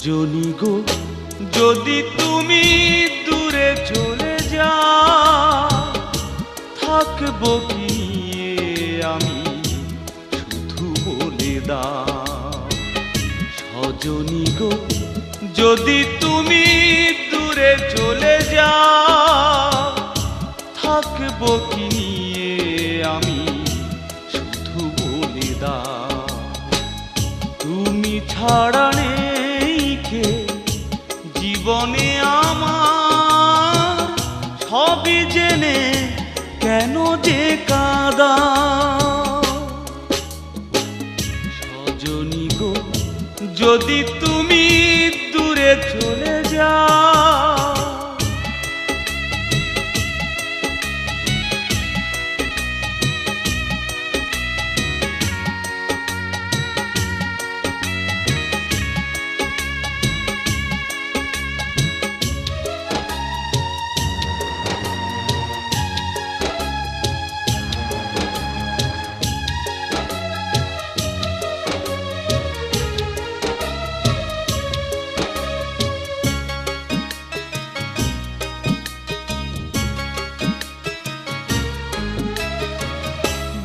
সজনী গো যদি তুমি দূরে চলে যাও, থাকবো কি আমি শুধু বলে দাও। সজনী গো যদি তুমি দূরে চলে যাও, থাকবো কি আমি শুধু বলে দাও। তুমি ছাড়া নেই কে জীবনে আমার, সবই জেনে কেন যে কাঁদা। সজনী গো যদি তুমি দূরে চলে যাও,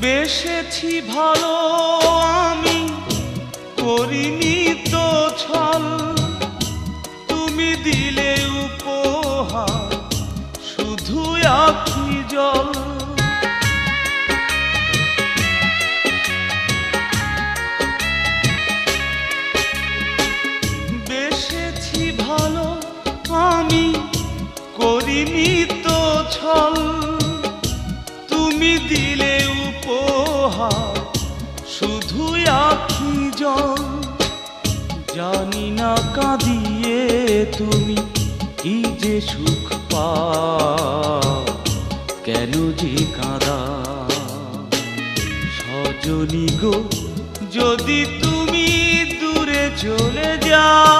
বেসেছি ভালো আমি করিনি তো ছল, তুমি দিলে উপহার শুধু আখি জল। বেসেছি ভালো আমি করিনি তো ছল, তুমি দিলে উপহার শুধু আখি জল। জানি না কাঁদিয়ে তুমি কি যে সুখ পাও, কেন যে কাঁদা। সজনী গো যদি তুমি দূরে চলে যাও,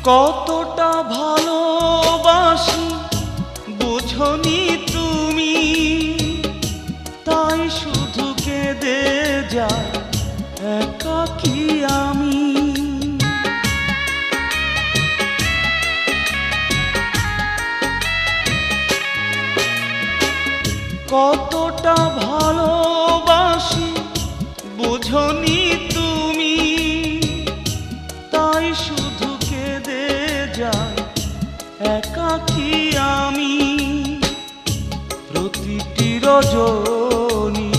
কতটা ভালোবাসি বুঝনি তুমি, তাই শুধু কেঁদে যাই একাকী আমি। কতটা ভালোবাসি বুঝনি তুমি, তাই শুধু কেঁদে যাই একাকী আমি। প্রতিটি রজনী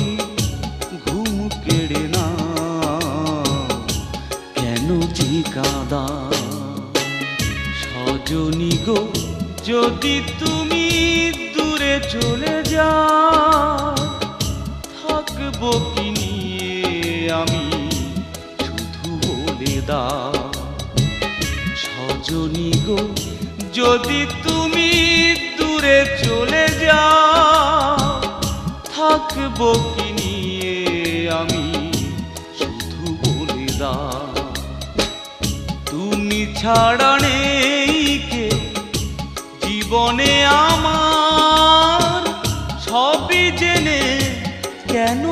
ঘুম কেড়ে না কেন যে কাঁদা। সজনী গো যদি তুমি দূরে চলে যাও, থাকবো কি নিয়ে আমি শুধু বলে দাও। সজনী গো যদি তুমি দূরে চলে যাও, থাকবো কি নিয়ে আমি শুধু বলে দাও। তুমি ছাড়া নেই কে জীবনে আমার, সবই জেনে কেন